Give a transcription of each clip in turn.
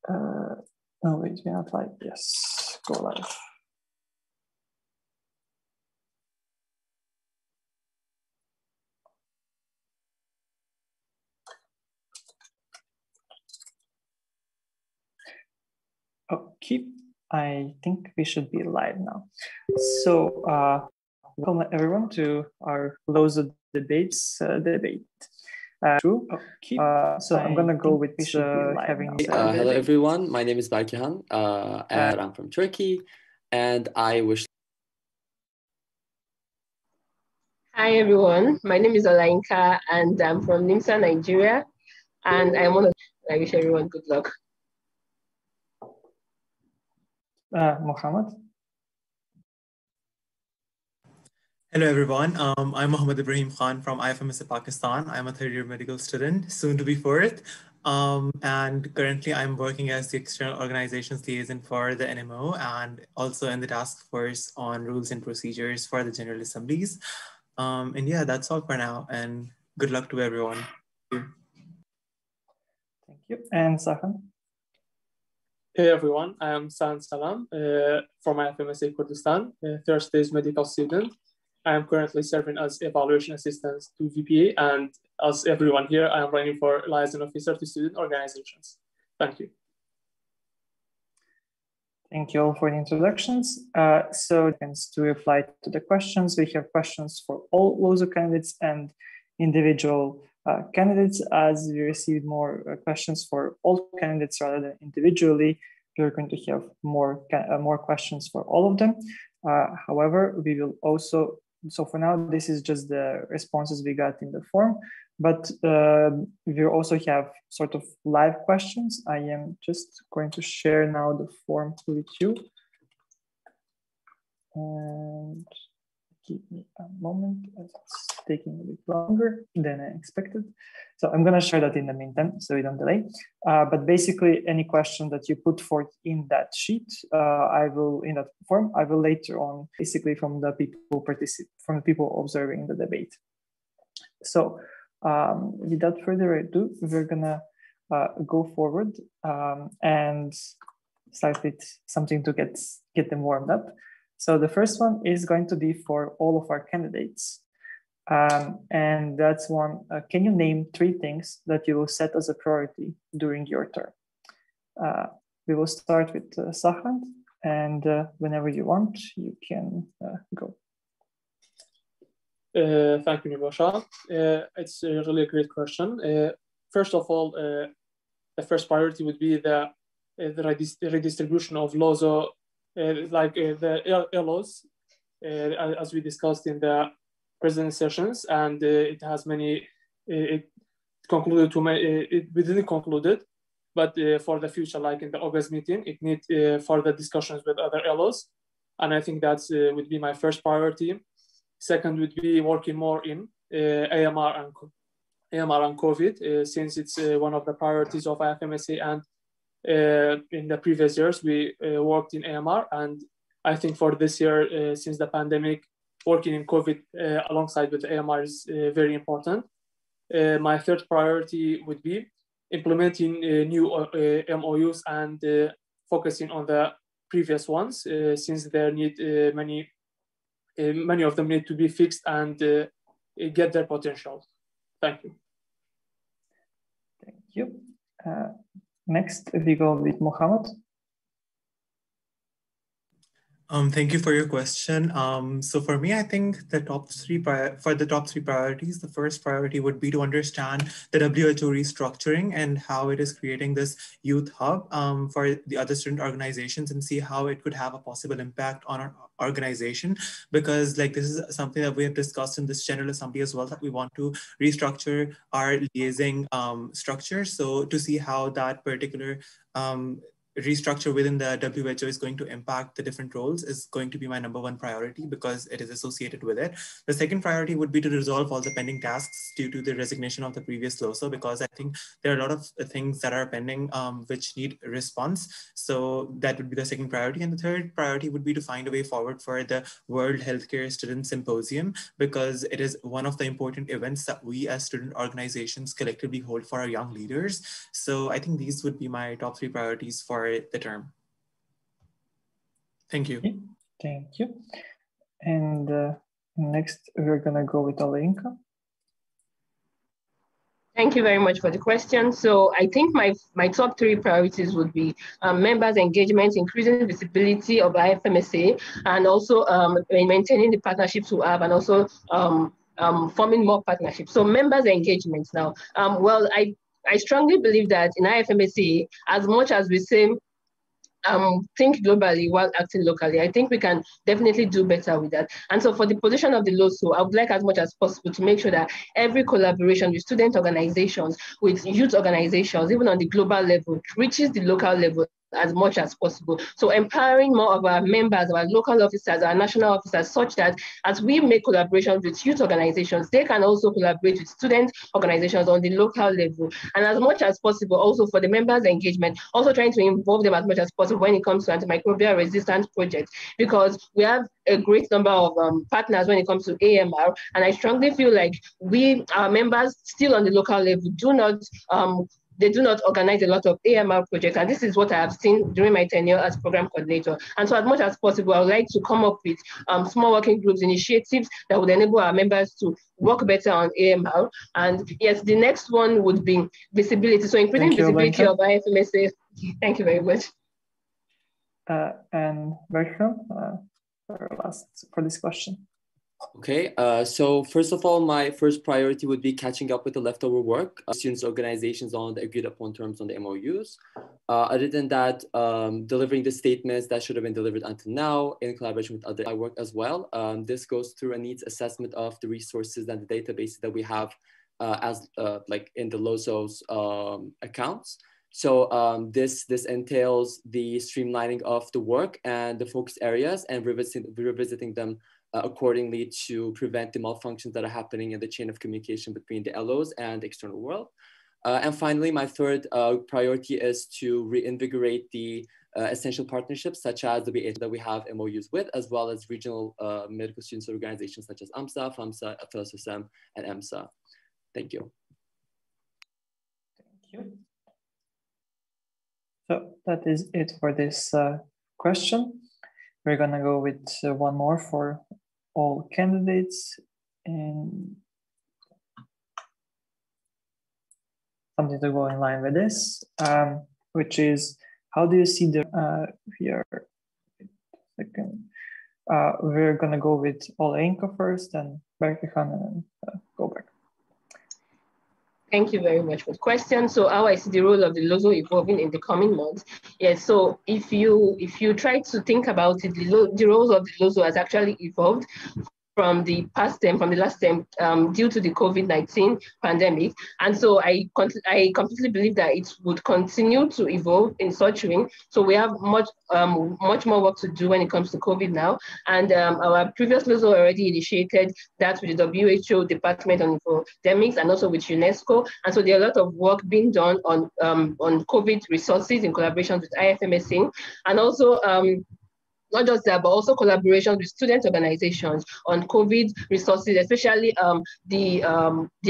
No, wait, we're not live. Yes, go live. Okay, I think we should be live now. So, welcome everyone to our LOSO debates debate. So I'm gonna go with having. Hello everyone, my name is Berkehan, and I'm from Turkey, and I wish. Hi everyone, my name is Olainka, and I'm from Nimsa, Nigeria, and I wish everyone good luck. Mohammed. Hello everyone, I'm Mohammed Ibrahim Khan from IFMSA Pakistan. I'm a third-year medical student, soon to be fourth, and currently I'm working as the external organizations liaison for the NMO and also in the task force on rules and procedures for the General Assemblies. And yeah, that's all for now, and good luck to everyone. Thank you. And Sahan? Hey everyone, I am San Salam from IFMSA Kurdistan, first stage medical student. I am currently serving as evaluation assistant to VPA, and as everyone here, I am running for liaison officer to student organizations. Thank you. Thank you all for the introductions. So to reply to the questions, we have questions for all LOSO candidates and individual candidates. As we received more questions for all candidates rather than individually, we're going to have more questions for all of them. However, we will also, so for now, this is just the responses we got in the form, but we also have sort of live questions. I am just going to share now the form with you. And give me a moment, it's taking a bit longer than I expected. So I'm gonna share that in the meantime, so we don't delay. But basically any question that you put forth in that sheet, in that form, I will later on, basically from the people observing the debate. So without further ado, we're gonna go forward and start with something to get them warmed up. So the first one is going to be for all of our candidates. And that's one, can you name 3 things that you will set as a priority during your term? We will start with Sahan, and whenever you want, you can go. Thank you, Nibosha. It's really a great question. First of all, the first priority would be the redistribution of LOSO, the LOs, as we discussed in the present sessions, and it has many. It concluded to we didn't conclude it, but for the future, like in the August meeting, it needs further discussions with other LOs, and I think that would be my first priority. Second would be working more in AMR and COVID, since it's one of the priorities of IFMSA, and in the previous years we worked in AMR, and I think for this year, since the pandemic, working in COVID alongside with AMR is very important. My third priority would be implementing new MOUs and focusing on the previous ones, since there need many of them need to be fixed and get their potential. Thank you. Thank you. Next, we go with Mohammed. Thank you for your question. So for me, I think the top three priorities, the first priority would be to understand the WHO restructuring and how it is creating this youth hub for the other student organizations, and see how it could have a possible impact on our organization, because like this is something that we have discussed in this General Assembly as well, that we want to restructure our liaising structure. So to see how that particular restructure within the WHO is going to impact the different roles is going to be my #1 priority because it is associated with it. The second priority would be to resolve all the pending tasks due to the resignation of the previous LOSO, because I think there are a lot of things that are pending which need response. So that would be the second priority. And the third priority would be to find a way forward for the World Healthcare Student Symposium, because it is one of the important events that we as student organizations collectively hold for our young leaders. So I think these would be my top 3 priorities for the term. Thank you. Okay, thank you. And next, we're gonna go with Olenka. Thank you very much for the question. So I think my top 3 priorities would be members' engagement, increasing visibility of IFMSA, and also maintaining the partnerships we have, and also forming more partnerships. So members' engagement now. Well, I strongly believe that in IFMSA, as much as we say think globally while acting locally, I think we can definitely do better with that. And so for the position of the LOSO, I would like as much as possible to make sure that every collaboration with student organizations, with youth organizations, even on the global level, reaches the local level as much as possible. So empowering more of our members, our local officers, our national officers, such that as we make collaborations with youth organizations, they can also collaborate with student organizations on the local level. And as much as possible, also for the members' engagement, also trying to involve them as much as possible when it comes to antimicrobial resistance projects, because we have a great number of partners when it comes to AMR. And I strongly feel like our members still on the local level they do not organize a lot of AMR projects. And this is what I have seen during my tenure as program coordinator. And so as much as possible, I would like to come up with small working groups, initiatives that would enable our members to work better on AMR. And yes, the next one would be visibility. So increasing visibility of IFMSA. Thank you very much. And Bertram, last for this question. Okay, so first of all, my first priority would be catching up with the leftover work students' organizations on the agreed upon terms on the MOUs. Other than that, delivering the statements that should have been delivered until now in collaboration with other work as well. This goes through a needs assessment of the resources and the databases that we have like in the LOSO's accounts. So this entails the streamlining of the work and the focus areas and revisiting them accordingly to prevent the malfunctions that are happening in the chain of communication between the LOs and the external world. And finally, my third priority is to reinvigorate the essential partnerships such as the BA that we have MOUs with, as well as regional medical students organizations such as AMSA, FAMSA, FLSSM, and EMSA. Thank you. Thank you. So that is it for this question. We're gonna go with one more for all candidates, and something to go in line with this, which is, how do you see the here? Second, we're gonna go with Olenka first, and Berkehan, and go back. Thank you very much for the question. So how I see the role of the LOSO evolving in the coming months. Yes, so if you try to think about it, the roles of the LOSO has actually evolved from the past term, from the last term, due to the COVID-19 pandemic. And so I completely believe that it would continue to evolve in such a way. So we have much more work to do when it comes to COVID now. And our previous LOSO already initiated that with the WHO Department on Infodemics and also with UNESCO. And so there are a lot of work being done on COVID resources in collaboration with IFMSA. And also, not just that, but also collaboration with student organizations on COVID resources, especially the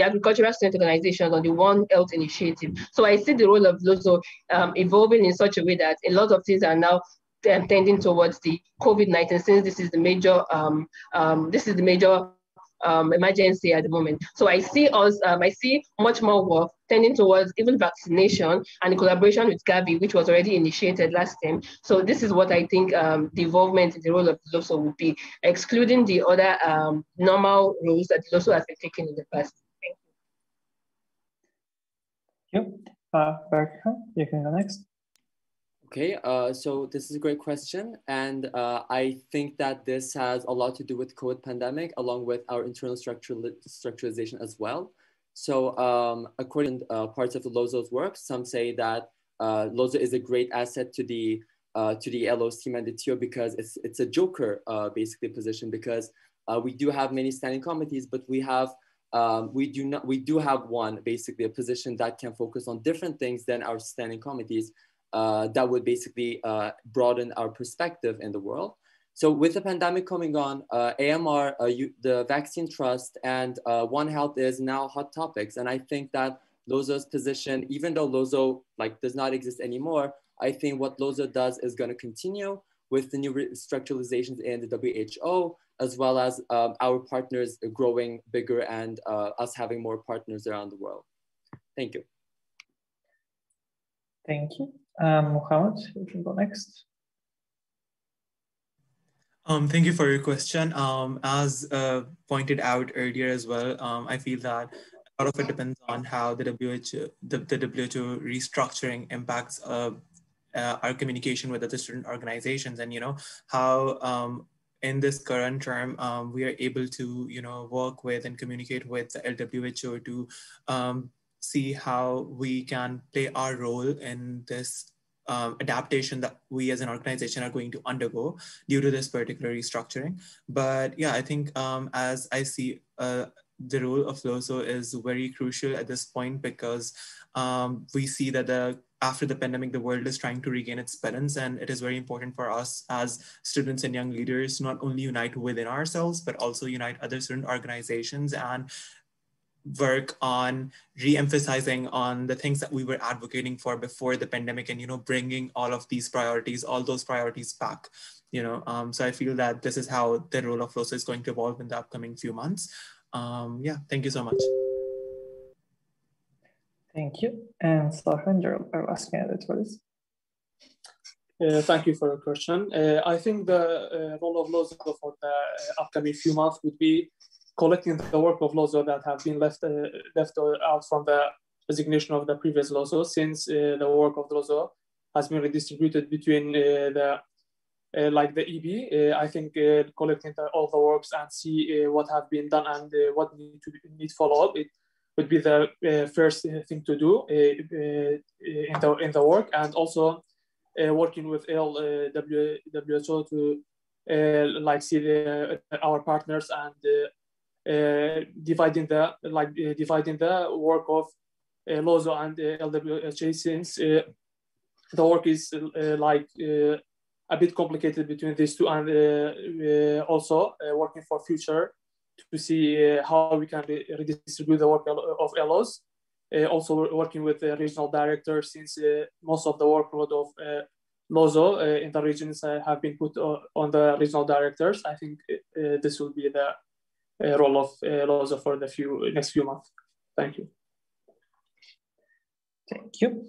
agricultural student organizations on the One Health initiative. So I see the role of LOSO evolving in such a way that a lot of things are now tending towards the COVID-19, since this is the major emergency at the moment. So I see much more work tending towards even vaccination and the collaboration with Gavi, which was already initiated last time. So this is what I think the involvement in the role of LOSO would be, excluding the other normal roles that LOSO has been taking in the past. Thank you. Berkehan, you can go next. Okay, so this is a great question. And I think that this has a lot to do with COVID pandemic, along with our internal structuralization as well. So according to parts of the LOSO's work, some say that LOSO is a great asset to the LOS team and the TO because it's a joker basically position because we do have many standing committees, but we do have one basically a position that can focus on different things than our standing committees that would basically broaden our perspective in the world. So with the pandemic coming on, AMR, the Vaccine Trust, and One Health is now hot topics. And I think that LOSO's position, even though LOSO does not exist anymore, I think what LOSO does is going to continue with the new structuralizations in the WHO, as well as our partners growing bigger and us having more partners around the world. Thank you. Thank you. Mohammed, you can go next. Thank you for your question. As pointed out earlier as well, I feel that a lot of it depends on how the WHO restructuring impacts our communication with other student organizations, and how in this current term we are able to work with and communicate with the LWHO to see how we can play our role in this adaptation that we as an organization are going to undergo due to this particular restructuring. But yeah, I think as I see the role of LOSO is very crucial at this point because we see that after the pandemic, the world is trying to regain its balance, and it is very important for us as students and young leaders to not only unite within ourselves, but also unite other student organizations and work on re-emphasizing on the things that we were advocating for before the pandemic, and bringing all those priorities back. So I feel that this is how the role of LOSO is going to evolve in the upcoming few months. Yeah, thank you so much. Thank you. And Safa, our last candidate for this. Thank you for your question. I think the role of LOSO for the upcoming few months would be collecting the work of LOSO that have been left out from the resignation of the previous LOSO, since the work of LOSO has been redistributed between the EB. I think collecting all the works and see what have been done and what need follow up, it would be the first thing to do in the work, and also working with LWHO to see our partners and dividing the work of LOSO and LWHA, since the work is a bit complicated between these two, and also working for future to see how we can redistribute the work of LOs. Also working with the regional directors, since most of the workload of LOSO in the regions have been put on the regional directors. I think this will be the role of LOSO for the next few months. Thank you. Thank you.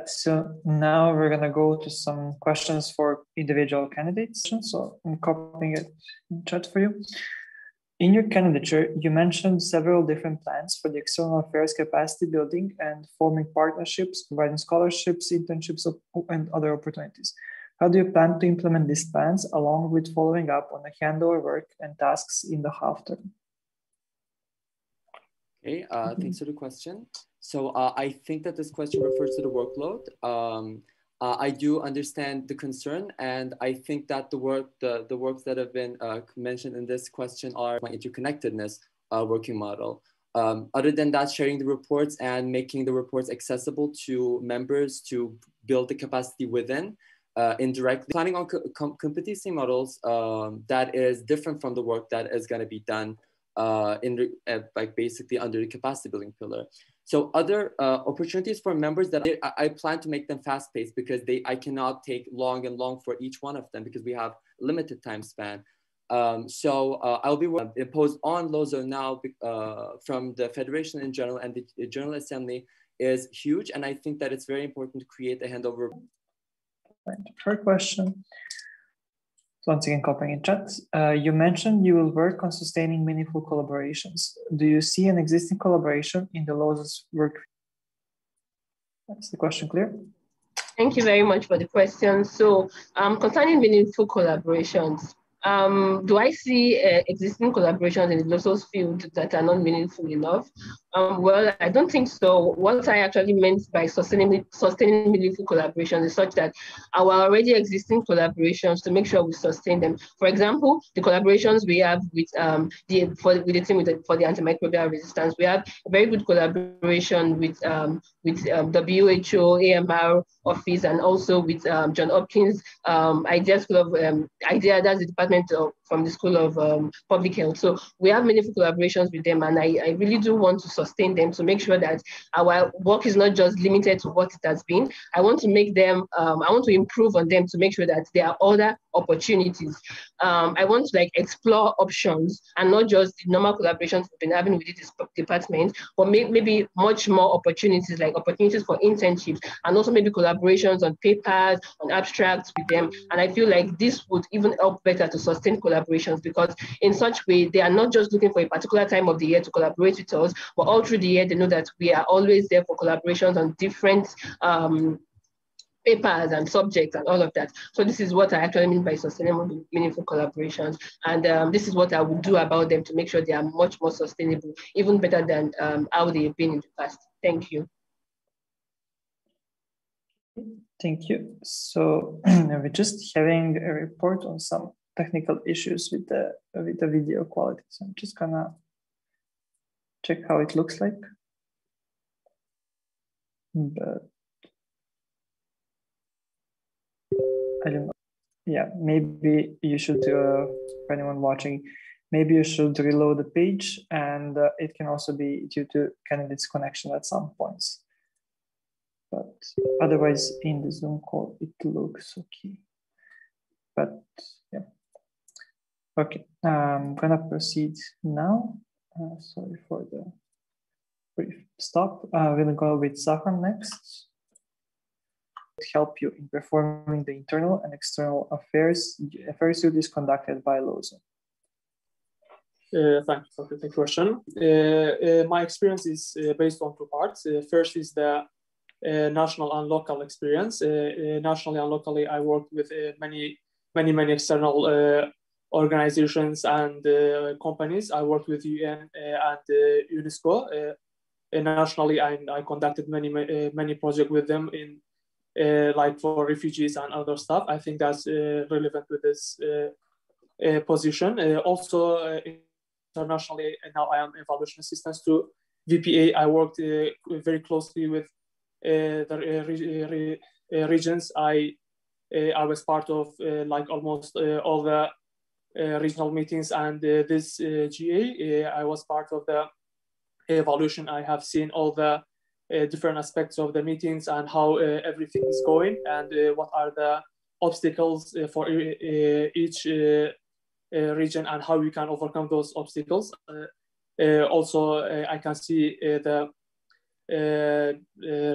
So now we're going to go to some questions for individual candidates. So I'm copying it in chat for you. In your candidature, you mentioned several different plans for the external affairs capacity building and forming partnerships, providing scholarships, internships, and other opportunities. How do you plan to implement these plans along with following up on the handover work and tasks in the half term? Okay, thanks for the question. So I think that this question refers to the workload. I do understand the concern, and I think that the works that have been mentioned in this question are my interconnectedness working model. Other than that, sharing the reports and making the reports accessible to members to build the capacity within indirectly. Planning on competency models that is different from the work that is going to be done basically under the capacity building pillar. So other opportunities for members that I plan to make them fast-paced, because I cannot take long for each one of them because we have limited time span. So I'll be imposed on LOSO now from the Federation in general, and the General Assembly is huge. And I think that it's very important to create a handover. Third question. So once again, copying in chat, you mentioned you will work on sustaining meaningful collaborations. Do you see an existing collaboration in the LOSO's work? That's the question clear? Thank you very much for the question. So concerning meaningful collaborations, do I see existing collaborations in the LOSO's field that are not meaningful enough? Well, I don't think so. What I actually meant by sustaining meaningful collaborations is such that our already existing collaborations, to make sure we sustain them. For example, the collaborations we have with the team for the antimicrobial resistance, we have a very good collaboration with WHO, AMR office, and also with John Hopkins IDEA School of IDEA. That's the department from the School of Public Health. So we have meaningful collaborations with them, and I really do want to sustain them to make sure that our work is not just limited to what it has been. I want to make them, I want to improve on them to make sure that there are other opportunities. I want to explore options and not just the normal collaborations we've been having with this department, but maybe much more opportunities, like opportunities for internships, and also maybe collaborations on papers, on abstracts with them. And I feel like this would even help better to sustain collaborations, because in such way, they are not just looking for a particular time of the year to collaborate with us, but all through the year, they know that we are always there for collaborations on different papers and subjects and all of that. So this is what I actually mean by sustainable, meaningful collaborations. And this is what I would do about them to make sure they are much more sustainable, even better than how they've been in the past. Thank you. Thank you. So we're just having a report on some technical issues with the video quality. So I'm just gonna check how it looks like. But I don't know. Yeah, maybe you should, for anyone watching, maybe you should reload the page, and it can also be due to candidate's connection at some points. But otherwise, in the Zoom call, it looks okay. But yeah. Okay, I'm gonna proceed now. Sorry for the brief stop. We're gonna go with Safran next. Help you in performing the internal and external affairs duties conducted by LOSO. Thank you for the question. My experience is based on two parts. First is the national and local experience. Nationally and locally, I worked with many external organizations and companies. I worked with UN and UNESCO. Nationally, I conducted many projects with them in like for refugees and other stuff. I think that's relevant with this position. Also, internationally, now I am evaluation assistant to VPA. I worked very closely with the regions. I was part of like almost all the regional meetings, and this GA, I was part of the evaluation. I have seen all the different aspects of the meetings and how everything is going, and what are the obstacles for each region and how we can overcome those obstacles. Also, I can see the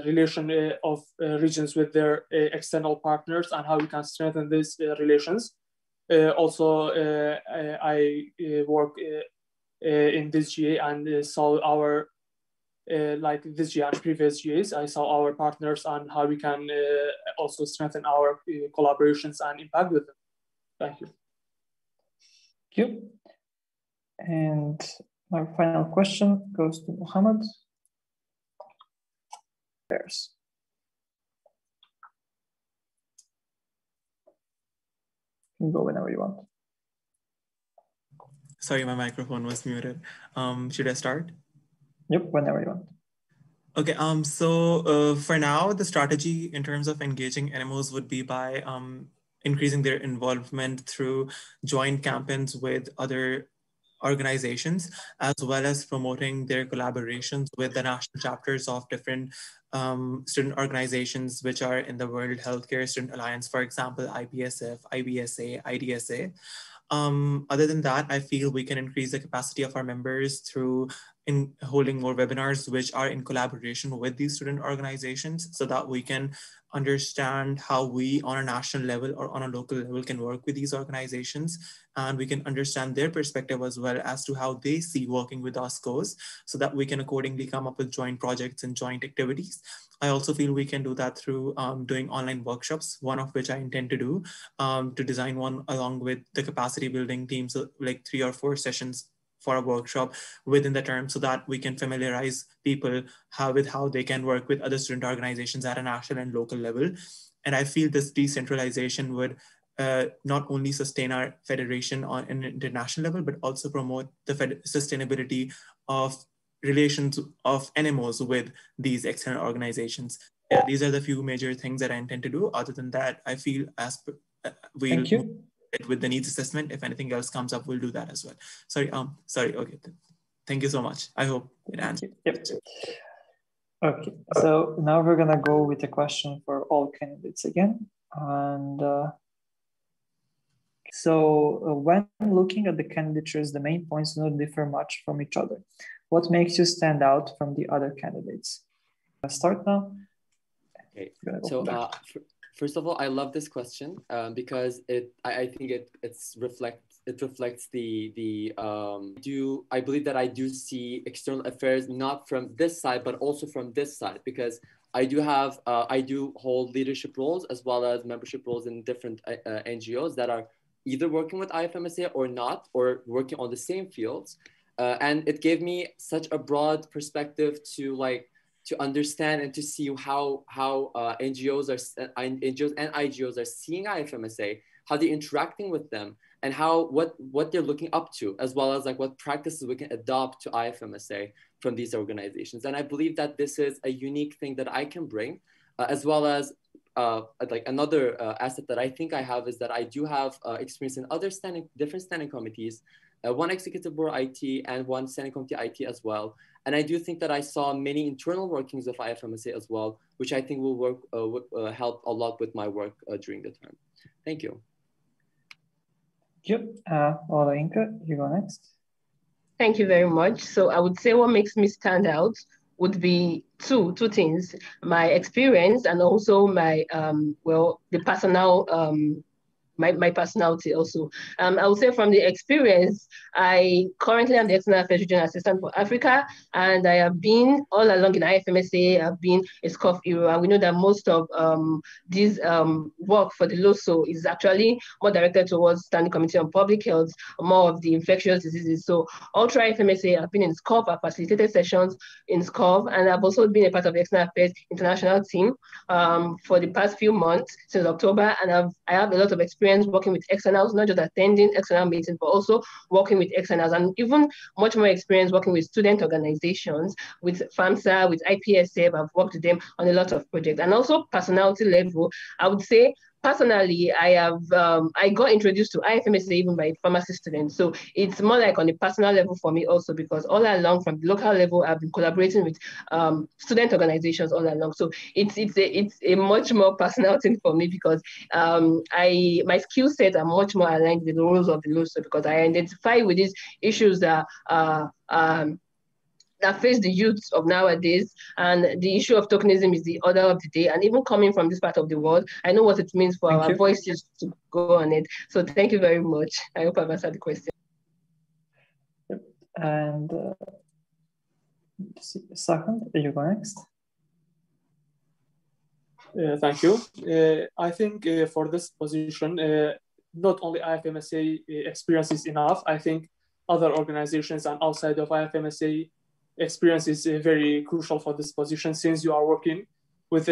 relation of regions with their external partners and how we can strengthen these relations. Also, I work in this GA and saw our like this GA and previous GAs. I saw our partners and how we can also strengthen our collaborations and impact with them. Thank you. Thank you. And our final question goes to Mohammed. There's. You can go whenever you want. Sorry, my microphone was muted. Should I start? Yep, whenever you want. Okay, so for now, the strategy in terms of engaging NMOs would be by increasing their involvement through joint campaigns with other organizations, as well as promoting their collaborations with the national chapters of different student organizations which are in the World Healthcare Student Alliance, for example, IPSF, IBSA, IDSA. Other than that, I feel we can increase the capacity of our members through holding more webinars which are in collaboration with these student organizations, so that we can understand how we on a national level or on a local level can work with these organizations, and we can understand their perspective as well as to how they see working with us goes, so that we can accordingly come up with joint projects and joint activities. I also feel we can do that through doing online workshops, one of which I intend to do, to design one along with the capacity building teams, like 3 or 4 sessions for a workshop within the term so that we can familiarize people with how they can work with other student organizations at a national and local level. And I feel this decentralization would not only sustain our federation on an international level, but also promote the sustainability of relations of NMOs with these external organizations. Yeah, these are the few major things that I intend to do. Other than that, I feel we'll move it with the needs assessment. If anything else comes up, we'll do that as well. Sorry. Okay. Thank you so much. I hope it answers. Yep. Okay. So now we're gonna go with a question for all candidates again. And when looking at the candidatures, the main points do not differ much from each other. What makes you stand out from the other candidates? Let's start now. Okay. So first of all, I love this question because I think it reflects I believe that I do see external affairs not from this side but also from this side, because I do hold leadership roles as well as membership roles in different NGOs that are either working with IFMSA or not, or working on the same fields, and it gave me such a broad perspective to understand and to see how NGOs and IGOs are seeing IFMSA, how they're interacting with them, and what they're looking up to, as well as what practices we can adopt to IFMSA from these organizations. And I believe that this is a unique thing that I can bring, as well as another asset that I think I have is that I do have experience in other different standing committees, one executive board IT and one standing committee IT as well. And I do think that I saw many internal workings of IFMSA as well, which I think will help a lot with my work during the term. Thank you. Yep. Inka, you go next. Thank you very much. So I would say what makes me stand out would be two things: my experience and also my the personal my personality also. I would say from the experience, I currently am the External Affairs Regional Assistant for Africa, and I have been all along in IFMSA. I've been a SCOF era, and we know that most of this work for the LOSO is actually more directed towards Standing Committee on Public Health, more of the infectious diseases. So all through IFMSA, I've been in SCOF, I've facilitated sessions in SCOF, and I've also been a part of the External Affairs International team for the past few months, since October, and I have a lot of experience working with externals, not just attending external meetings, but also working with externals, and even much more experience working with student organizations, with FAMSA, with IPSF. I've worked with them on a lot of projects. And also personality level, I would say personally, I got introduced to IFMSA even by pharmacy students. So it's more like on a personal level for me also, because all along from the local level, I've been collaborating with student organizations all along. So it's a much more personal thing for me, because my skill sets are much more aligned with the roles of the LOSO, because I identify with these issues that face the youth of nowadays, and the issue of tokenism is the order of the day. And even coming from this part of the world, I know what it means for our voices to go on it. So thank you very much. I hope I've answered the question. Yep. And second, you go next. Thank you. I think for this position, not only IFMSA experience is enough. I think other organizations and outside of IFMSA experience is very crucial for this position, since you are working with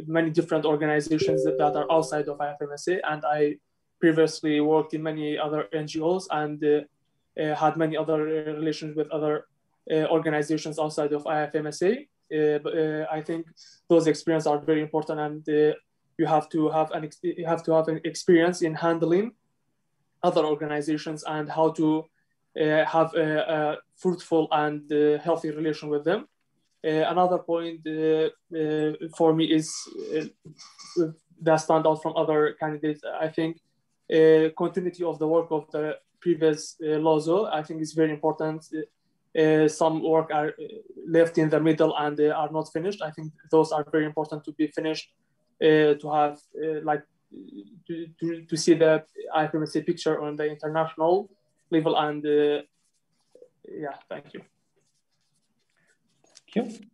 many different organizations that are outside of IFMSA. And I previously worked in many other NGOs and had many other relations with other organizations outside of IFMSA. But I think those experiences are very important, and you have to have an experience in handling other organizations and how to have a fruitful and healthy relation with them. Another point for me is that stand out from other candidates. I think continuity of the work of the previous LOSO, I think is very important. Some work are left in the middle and are not finished. I think those are very important to be finished, to have to see the IFMSA picture on the international level. And yeah, thank you. Thank you.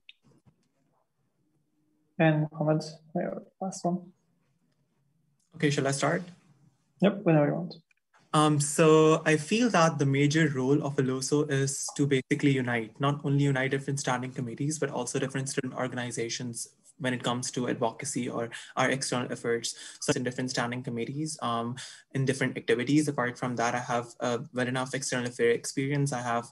And Mohammed, last one. Okay, shall I start? Yep, whenever you want. So I feel that the major role of a LOSO is to basically unite, not only unite different standing committees, but also different student organizations when it comes to advocacy or our external efforts. So in different standing committees, in different activities. Apart from that, I have well enough external affair experience. I have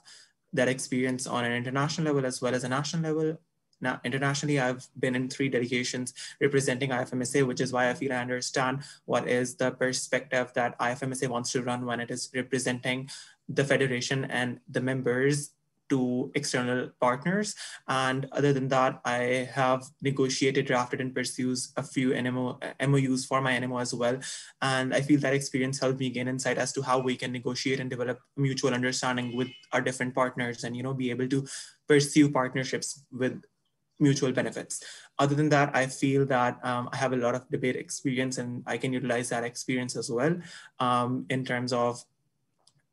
that experience on an international level as well as a national level. Now, internationally, I've been in 3 delegations representing IFMSA, which is why I feel I understand what is the perspective that IFMSA wants to run when it is representing the federation and the members to external partners. And other than that, I have negotiated, drafted, and pursues a few MOUs for my NMO as well. And I feel that experience helped me gain insight as to how we can negotiate and develop mutual understanding with our different partners and, be able to pursue partnerships with mutual benefits. Other than that, I feel that I have a lot of debate experience and I can utilize that experience as well in terms of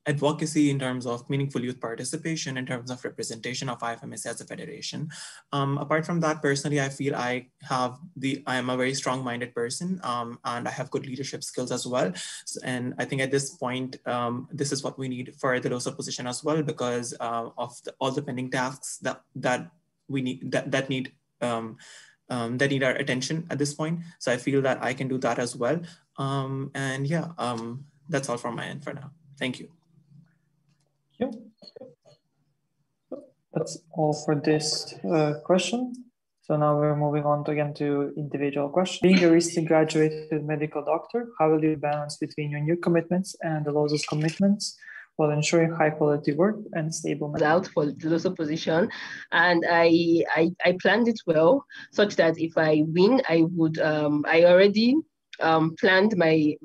advocacy, in terms of meaningful youth participation, in terms of representation of IFMSA as a federation. Apart from that, personally, I feel I am a very strong-minded person and I have good leadership skills as well. And I think at this point, this is what we need for the LOSO position as well, because of all the pending tasks that we need that need our attention at this point. So I feel that I can do that as well. That's all from my end for now. Thank you. Thank you. That's all for this question. So now we're moving on to individual questions. Being a recently graduated medical doctor, how will you balance between your new commitments and the LOSO's commitments while ensuring high quality work and stable out for the LOSO position? And I planned it well, such that if I win, I would I already planned my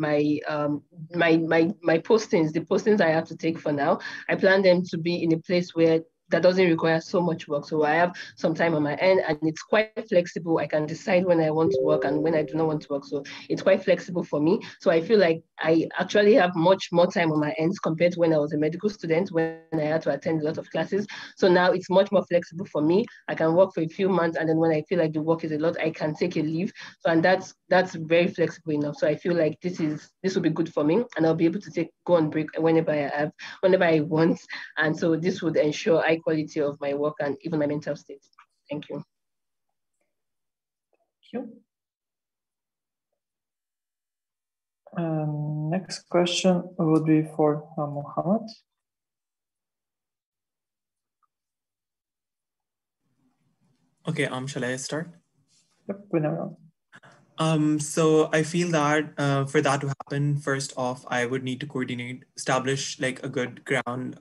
postings, the postings I have to take for now. I plan them to be in a place where that doesn't require so much work. So I have some time on my end and it's quite flexible. I can decide when I want to work and when I do not want to work. So it's quite flexible for me. So I feel like I actually have much more time on my ends compared to when I was a medical student, when I had to attend a lot of classes. So now it's much more flexible for me. I can work for a few months and then when I feel like the work is a lot, I can take a leave. So, and that's very flexible enough. So I feel like this will be good for me and I'll be able to go on break whenever I want. And so this would ensure high quality of my work and even my mental state. Thank you. Thank you. Next question would be for Mohammed. Okay, shall I start? Yep, whenever. So I feel that for that to happen, first off, I would need to establish like a good ground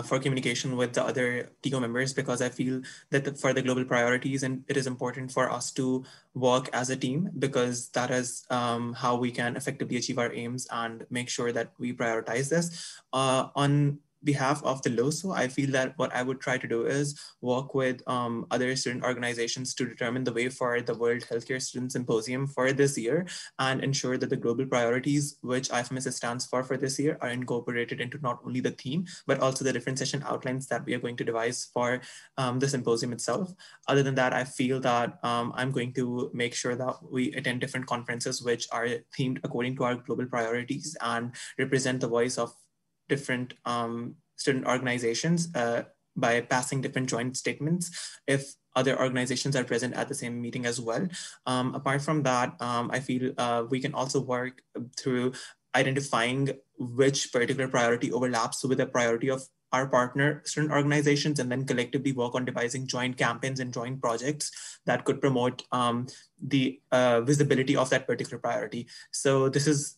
for communication with the other TICO members, because I feel that for the global priorities, and it is important for us to work as a team, because that is how we can effectively achieve our aims and make sure that we prioritize this. On behalf of the LOSO, I feel that what I would try to do is work with other student organizations to determine the way for the World Healthcare Student Symposium for this year and ensure that the global priorities, which IFMSA stands for this year, are incorporated into not only the theme, but also the different session outlines that we are going to devise for the symposium itself. Other than that, I feel that I'm going to make sure that we attend different conferences which are themed according to our global priorities and represent the voice of different student organizations by passing different joint statements if other organizations are present at the same meeting as well. Apart from that, I feel we can also work through identifying which particular priority overlaps with the priority of our partner student organizations, and then collectively work on devising joint campaigns and joint projects that could promote the visibility of that particular priority. So these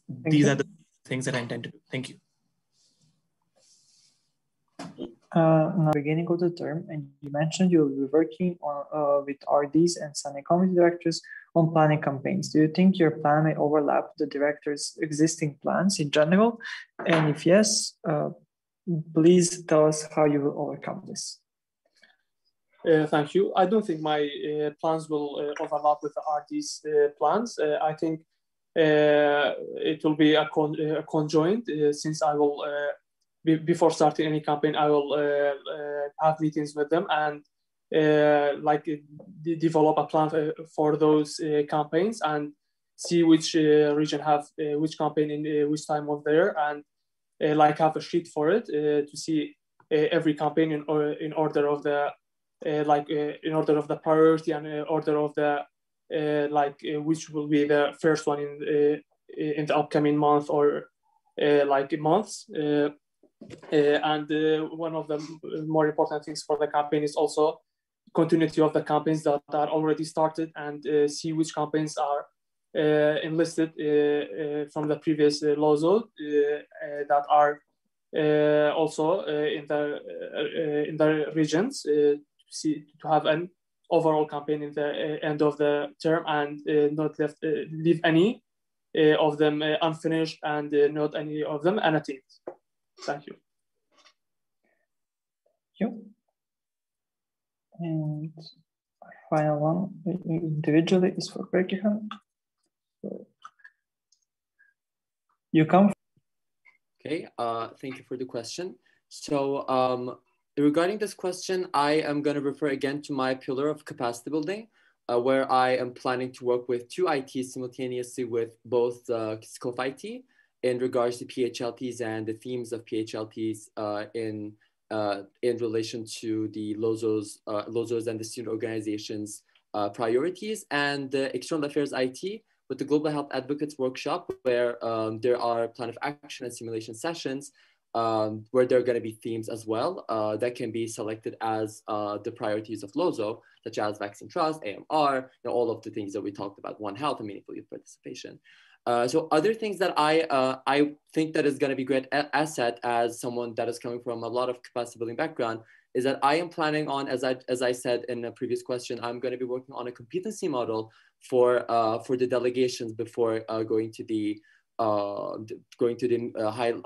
are the things that I intend to do. Thank you. Now, beginning of the term, and you mentioned you'll be working on, with RDs and Sunday community directors on planning campaigns. Do you think your plan may overlap the director's existing plans in general? And if yes, please tell us how you will overcome this. Thank you. I don't think my plans will overlap with the RD's plans. I think it will be a conjoint since I will before starting any campaign, I will have meetings with them and develop a plan for those campaigns and see which region have which campaign in which time of the year, and like have a sheet for it to see every campaign in order of the in order of the priority and order of the which will be the first one in the upcoming month or months. And one of the more important things for the campaign is also continuity of the campaigns that are already started, and see which campaigns are enlisted from the previous LOSO that are also in the regions to have an overall campaign in the end of the term, and not leave any of them unfinished, and not any of them unattained. Thank you. Thank you. And our final one individually is for Berkihan. So you come. Okay, thank you for the question. So regarding this question, I am going to refer again to my pillar of capacity building, where I am planning to work with 2 ITs simultaneously with both scope IT in regards to PHLTs and the themes of PHLTs in relation to the LOSOs and the student organizations priorities, and the external affairs IT with the Global Health Advocates Workshop, where there are plan of action and simulation sessions where there are going to be themes as well that can be selected as the priorities of LOSO, such as vaccine trust, AMR, all of the things that we talked about, One Health and meaningful youth participation. So other things that I think that is going to be great asset as someone that is coming from a lot of capacity building background is that I am planning on, as I said in a previous question, I'm going to be working on a competency model for the delegations before going to the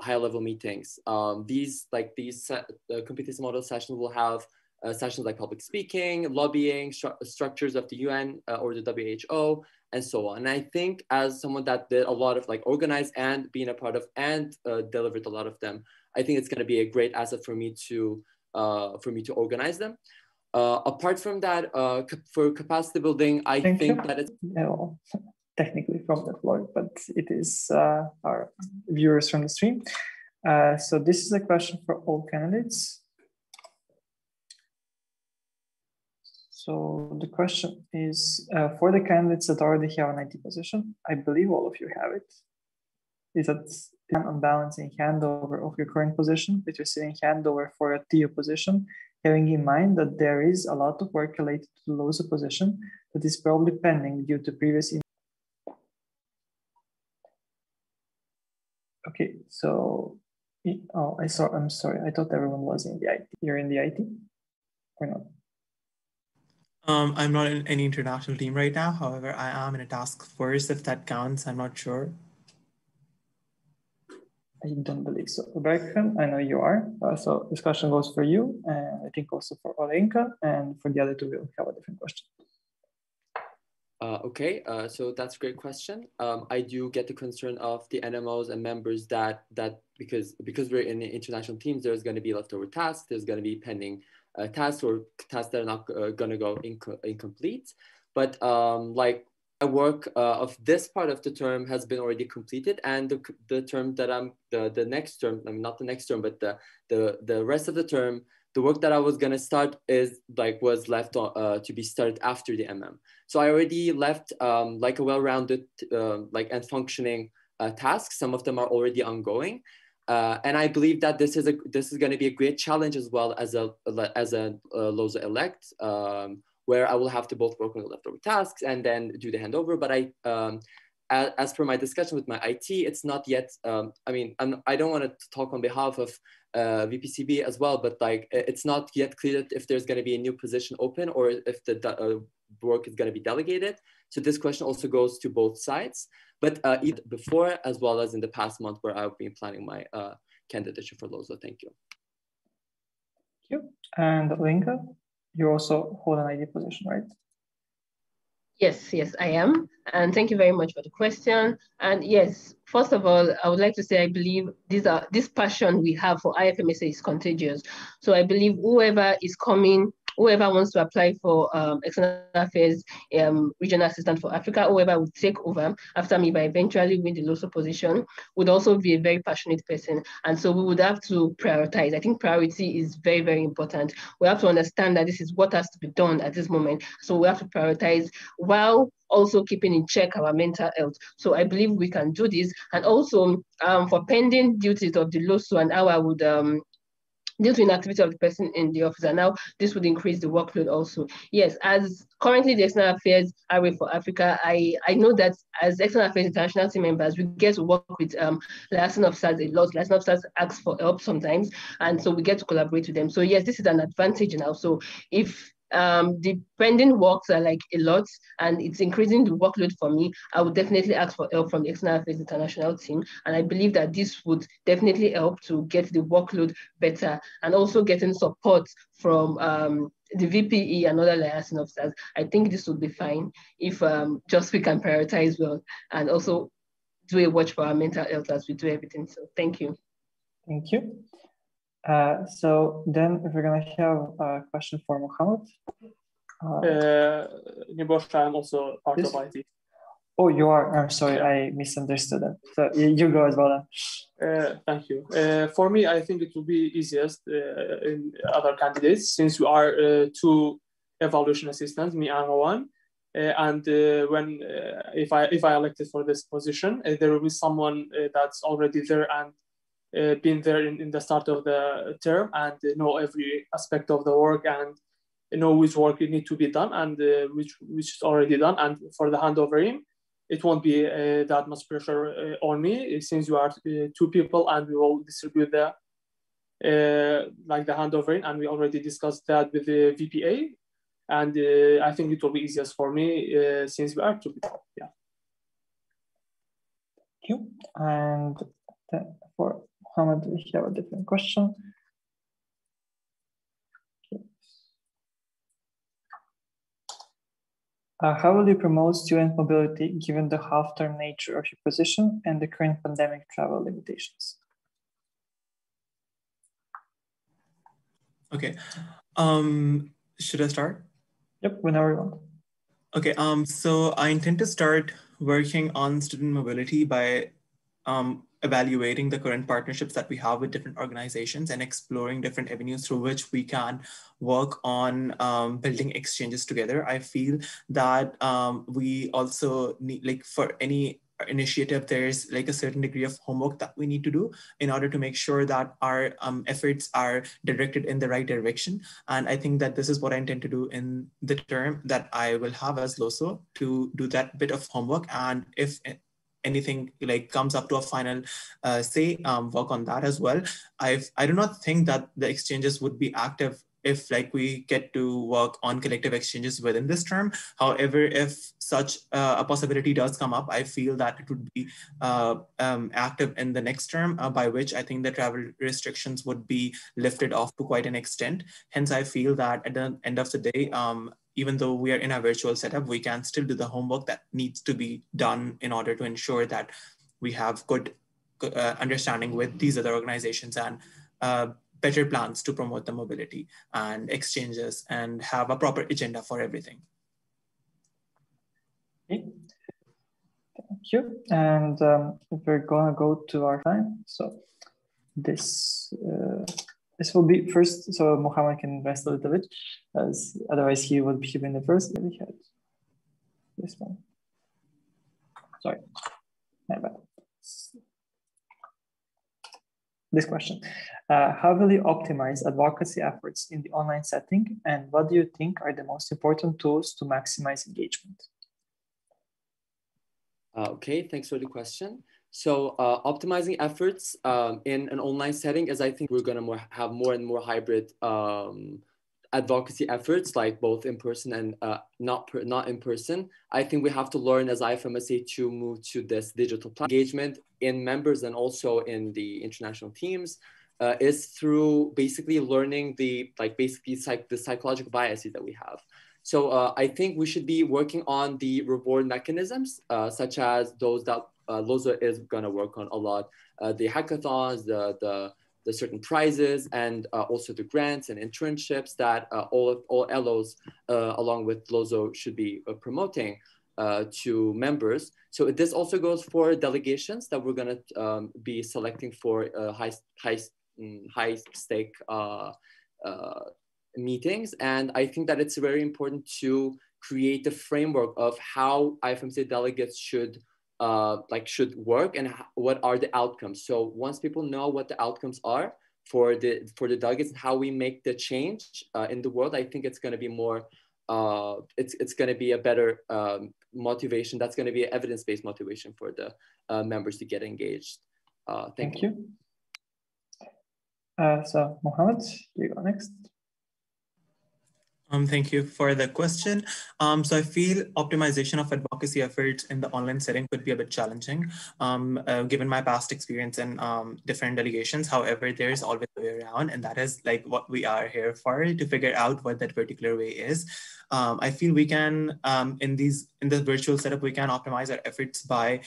high level meetings. These competency model sessions will have sessions like public speaking, lobbying, structures of the UN or the WHO, and so on. And I think as someone that did a lot of organized and being a part of and delivered a lot of them, I think it's going to be a great asset for me to organize them. Apart from that, for capacity building, I think that it's technically from the floor, but it is our viewers from the stream. So this is a question for all candidates. So the question is for the candidates that already have an IT position, I believe all of you have it. Is that on balancing handover of your current position with receiving handover for a TU position, having in mind that there is a lot of work related to the LOSO position that is probably pending due to previous. Okay, so I'm sorry. I thought everyone was in the IT. You're in the IT or not? I'm not in any international team right now. However, I am in a task force. If that counts, I'm not sure. I don't believe so. Berkan, I know you are. So this question goes for you, and I think also for Olenka, and for the other two, we'll have a different question. Okay, so that's a great question. I do get the concern of the NMOs and members that because we're in international teams, there's going to be leftover tasks, there's going to be pending tasks or tasks that are not going to go incomplete. But my work of this part of the term has been already completed, and the term that the next term, I mean, not the next term, but the rest of the term, the work that I was gonna start was left to be started after the MM. So I already left a well-rounded and functioning task. Some of them are already ongoing, and I believe that this is going to be a great challenge as well as a LOSO elect, where I will have to both work on the leftover tasks and then do the handover. But as per my discussion with my IT, it's not yet. I don't want to talk on behalf of VPCB as well, but it's not yet clear if there's going to be a new position open or if the work is going to be delegated. So this question also goes to both sides, but either before as well as in the past month where I've been planning my candidature for LOSO. Thank you. Thank you. And Linka, you also hold an ID position, right? Yes, I am. And thank you very much for the question. And yes, first of all, I would like to say I believe this passion we have for IFMSA is contagious. So I believe whoever is coming whoever wants to apply for external affairs regional assistant for Africa, whoever would take over after me, but eventually win the LOSO position, would also be a very passionate person. And so we would have to prioritize. I think priority is very, very important. We have to understand that this is what has to be done at this moment. So we have to prioritize while also keeping in check our mental health. So I believe we can do this. And also for pending duties of the LOSO and how I would due to inactivity of the person in the office, and now this would increase the workload also. Yes, as currently the External Affairs RA for Africa, I know that as External Affairs International team members, we get to work with liaison officers a lot. Liaison officers ask for help sometimes, and so we get to collaborate with them. So yes, this is an advantage now. So if the pending works are like a lot and it's increasing the workload for me, I would definitely ask for help from the External Affairs International team. And I believe that this would definitely help to get the workload better, and also getting support from the VPE and other liaison officers. I think this would be fine if just we can prioritize well and also do a watch for our mental health as we do everything. So thank you. Thank you. So then if we're gonna have a question for Mohammed. Nibosh, I'm also part of IT. Oh, you are? I'm sorry, yeah. I misunderstood that. So you go as well then. Thank you. For me, I think it will be easiest in other candidates, since we are two evaluation assistants, me and Rowan. And when if I elected for this position, there will be someone that's already there and been there in the start of the term and know every aspect of the work and know which work it needs to be done and which is already done. And for the handover in, it won't be that much pressure on me, since you are two people and we will distribute the like the handover in, and we already discussed that with the VPA. And I think it will be easiest for me since we are two people. Yeah. Thank you. And then for Mohammed, we have a different question. How will you promote student mobility given the half-term nature of your position and the current pandemic travel limitations? Okay. Should I start? Yep, whenever you want. Okay. So I intend to start working on student mobility by evaluating the current partnerships that we have with different organizations and exploring different avenues through which we can work on building exchanges together. I feel that we also need, like for any initiative, there's like a certain degree of homework that we need to do in order to make sure that our efforts are directed in the right direction. And I think that this is what I intend to do in the term that I will have as LOSO, to do that bit of homework. And if anything like comes up to a final work on that as well. I do not think that the exchanges would be active if like we get to work on collective exchanges within this term. However, if such a possibility does come up, I feel that it would be active in the next term, by which I think the travel restrictions would be lifted off to quite an extent. Hence, I feel that at the end of the day, even though we are in a virtual setup, we can still do the homework that needs to be done in order to ensure that we have good understanding with these other organizations and better plans to promote the mobility and exchanges and have a proper agenda for everything. Okay. Thank you. And if we're gonna go to our time, so this will be first, so Mohammed can rest a little bit, as otherwise he would be in the first. We had this one. Sorry, my bad. This question: how will you optimize advocacy efforts in the online setting, and what do you think are the most important tools to maximize engagement? Okay, thanks for the question. So optimizing efforts in an online setting, as I think we're going to have more and more hybrid advocacy efforts, like both in person and not in person. I think we have to learn as IFMSA to move to this digital engagement in members and also in the international teams is through basically learning the psychological biases that we have. So I think we should be working on the reward mechanisms, such as those that LOSO is going to work on a lot. The hackathons, the the certain prizes and also the grants and internships that all LOs along with LOSO should be promoting to members. So this also goes for delegations that we're going to be selecting for high stake meetings. And I think that it's very important to create the framework of how IFMC delegates should work and what are the outcomes. So once people know what the outcomes are for the delegates and how we make the change in the world, I think it's going to be more it's going to be a better motivation. That's going to be an evidence-based motivation for the members to get engaged. Thank you. So Mohammed, you go next. Thank you for the question. So I feel optimization of advocacy efforts in the online setting could be a bit challenging, given my past experience in different delegations. However, there's always a way around, and that is like what we are here for, to figure out what that particular way is. I feel we can, in the virtual setup, we can optimize our efforts by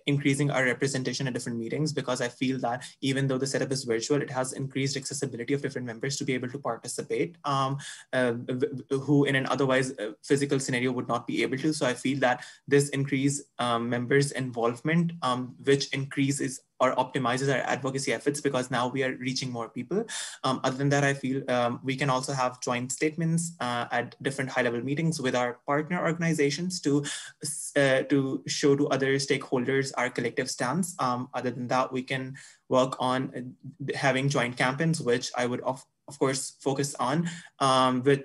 increasing our representation at different meetings, because I feel that even though the setup is virtual, it has increased accessibility of different members to be able to participate, who in an otherwise physical scenario would not be able to. So I feel that this increase members' involvement, which increases or optimizes our advocacy efforts, because now we are reaching more people. Other than that, I feel we can also have joint statements at different high-level meetings with our partner organizations to show to other stakeholders our collective stance. Other than that, we can work on having joint campaigns, which I would of course focus on,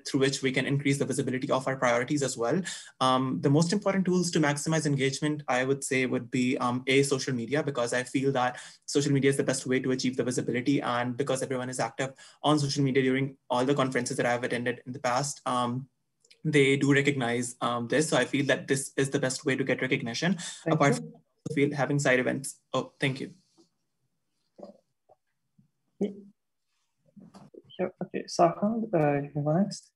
through which we can increase the visibility of our priorities as well. The most important tools to maximize engagement, I would say, would be social media, because I feel that social media is the best way to achieve the visibility, and because everyone is active on social media during all the conferences that I've attended in the past, they do recognize this. So I feel that this is the best way to get recognition. Apart from having side events. Oh, thank you. Okay, Sahand, you can go next.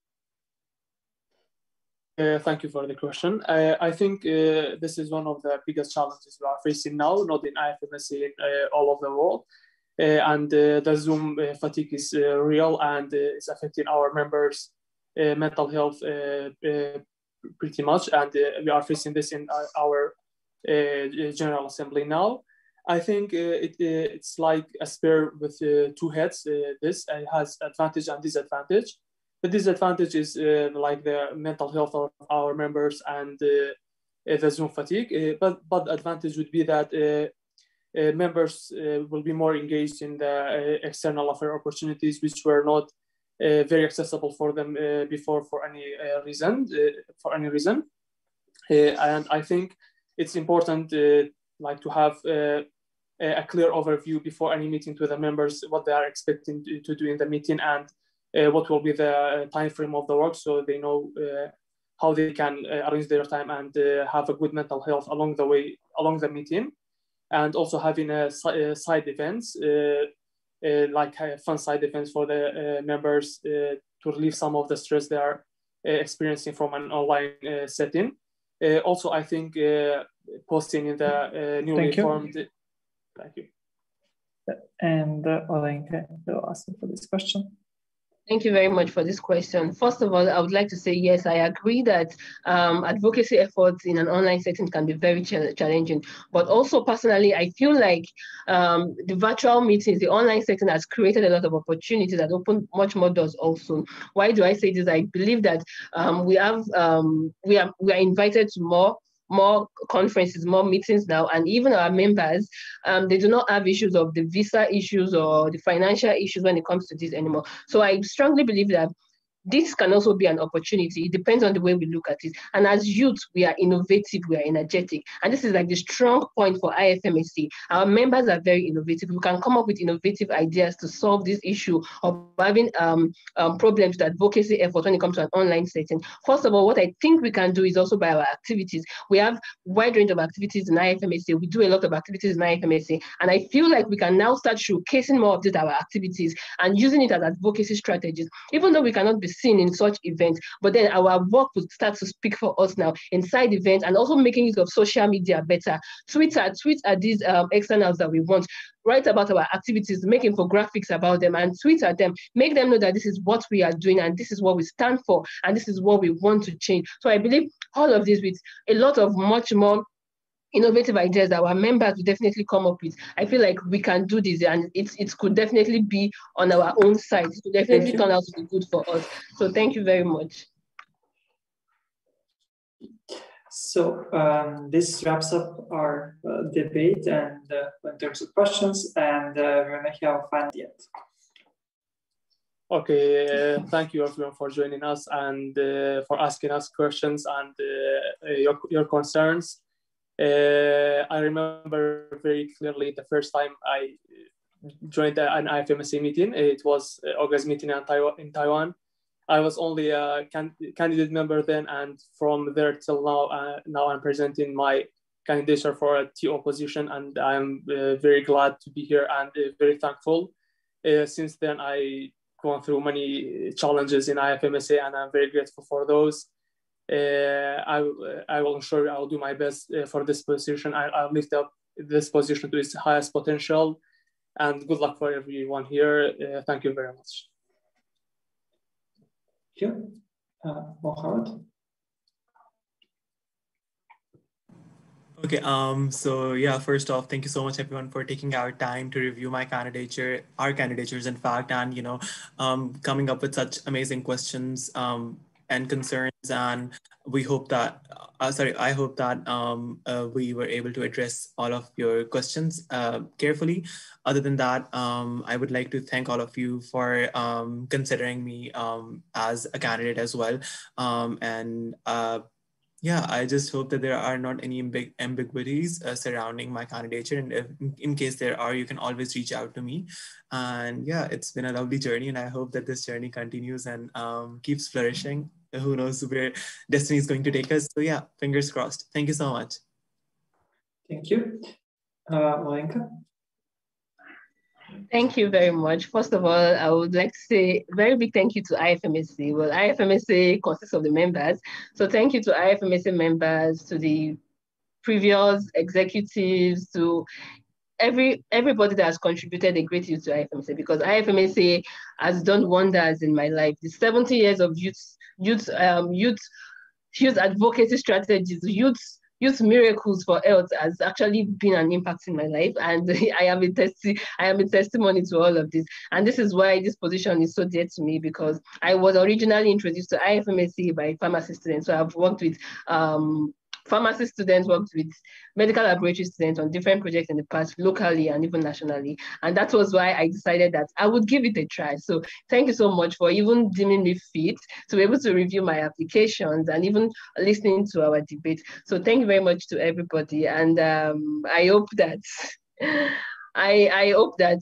Thank you for the question. I think this is one of the biggest challenges we are facing now, not in IFMSA, all over the world. And the Zoom fatigue is real, and it's affecting our members' mental health pretty much. And we are facing this in our General Assembly now. I think it's like a spear with two heads. This has advantage and disadvantage. The disadvantage is like the mental health of our members and the Zoom fatigue. But advantage would be that members will be more engaged in the external affair opportunities, which were not very accessible for them before for any reason. And I think it's important like to have a clear overview before any meeting to the members, what they are expecting to do in the meeting, and what will be the time frame of the work, so they know how they can arrange their time and have a good mental health along the meeting. And also having side events, like fun side events for the members to relieve some of the stress they are experiencing from an online setting. Also, I think posting in the newly formed. Thank you. And Olenka will ask for this question. Thank you very much for this question. First of all, I would like to say, yes, I agree that advocacy efforts in an online setting can be very challenging. But also personally, I feel like the virtual meetings, the online setting has created a lot of opportunities that open much more doors also. Why do I say this? I believe that we are invited to more conferences, more meetings now, and even our members, they do not have issues of the visa issues or the financial issues when it comes to this anymore. So I strongly believe that this can also be an opportunity. It depends on the way we look at it. And as youth, we are innovative, we are energetic. And this is like the strong point for IFMSC. Our members are very innovative. We can come up with innovative ideas to solve this issue of having problems with advocacy effort when it comes to an online setting. First of all, what I think we can do is also by our activities. We have a wide range of activities in IFMSC. We do a lot of activities in IFMSC. And I feel like we can now start showcasing more of our activities and using it as advocacy strategies. Even though we cannot be seen in such events. But then our work would start to speak for us now inside events, and also making use of social media better. Tweet at these externals that we want. Write about our activities, make infographics about them, and tweet at them. Make them know that this is what we are doing, and this is what we stand for, and this is what we want to change. So I believe all of this with a lot of much more innovative ideas that our members will definitely come up with. I feel like we can do this, and it could definitely be on our own side. It could definitely turn out to be good for us. So thank you very much. So this wraps up our debate and in terms of questions, and we're going to have fun yet. Okay, thank you everyone for joining us and for asking us questions and your concerns. I remember very clearly the first time I joined an IFMSA meeting. It was OGA's meeting in Taiwan. I was only a candidate member then, and from there till now I'm presenting my candidature for a TO position, and I'm very glad to be here and very thankful. Since then, I gone through many challenges in IFMSA, and I'm very grateful for those. I will ensure I'll do my best for this position. I'll lift up this position to its highest potential, and good luck for everyone here. Thank you very much. Thank you. Mohammed? Okay, so yeah, first off, thank you so much everyone for taking our time to review our candidatures in fact, and coming up with such amazing questions and concerns, and we hope that I hope that we were able to address all of your questions carefully. Other than that, I would like to thank all of you for considering me as a candidate as well, yeah, I just hope that there are not any big ambiguities surrounding my candidature. And if, in case there are, you can always reach out to me. And yeah, it's been a lovely journey. And I hope that this journey continues and keeps flourishing. Who knows where destiny is going to take us. So yeah, fingers crossed. Thank you so much. Thank you. Malenka? Thank you very much. First of all, I would like to say a very big thank you to IFMSA. Well, IFMSA consists of the members. So thank you to IFMSA members, to the previous executives, to everybody that has contributed a great deal to IFMSA, because IFMSA has done wonders in my life. The 70 years of youth advocacy strategies, youth miracles for health has actually been an impact in my life, and I am a testimony to all of this. And this is why this position is so dear to me, because I was originally introduced to IFMSA by pharmacy students. So I've worked with pharmacy students, worked with medical laboratory students on different projects in the past, locally and even nationally. And that was why I decided that I would give it a try. So thank you so much for even deeming me fit to be able to review my applications and even listening to our debate. So thank you very much to everybody. And I hope that I hope that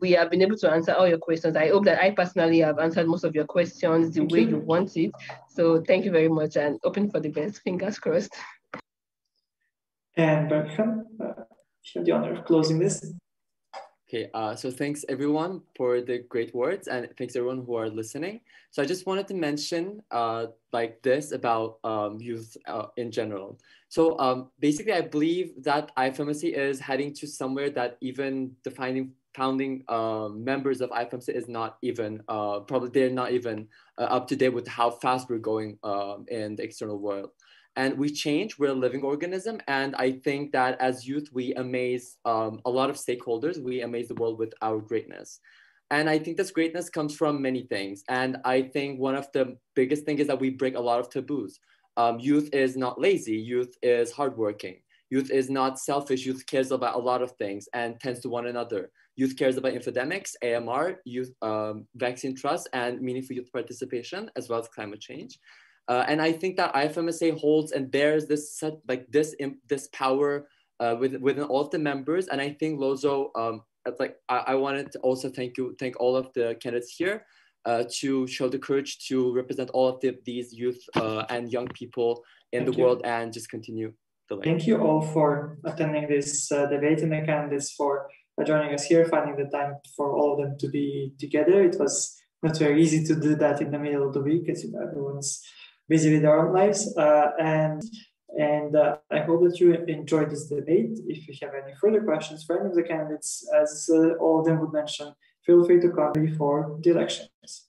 we have been able to answer all your questions. I hope that I personally have answered most of your questions the way you want it. So thank you very much, and open for the best. Fingers crossed. And Berkham, you have the honor of closing this. Okay, so thanks everyone for the great words, and thanks everyone who are listening. So I just wanted to mention like this about youth in general. So basically, I believe that IFMSA is heading to somewhere that even the founding members of IFMSA is not even, probably they're not even up to date with how fast we're going in the external world. And we change, we're a living organism. And I think that as youth, we amaze a lot of stakeholders. We amaze the world with our greatness. And I think this greatness comes from many things. And I think one of the biggest things is that we break a lot of taboos. Youth is not lazy. Youth is hardworking. Youth is not selfish. Youth cares about a lot of things and tends to one another. Youth cares about infodemics, AMR, youth vaccine trust, and meaningful youth participation, as well as climate change. And I think that IFMSA holds and bears this this power within all of the members. And I think LOSO, I wanted to also thank all of the candidates here to show the courage to represent all of these youth and young people in the world and just continue the life. Thank you all for attending this debate, and the candidates for joining us here, finding the time for all of them to be together. It was not very easy to do that in the middle of the week, as everyone's busy with their own lives. And I hope that you enjoyed this debate. If you have any further questions for any of the candidates, as all of them would mention, feel free to come before the elections.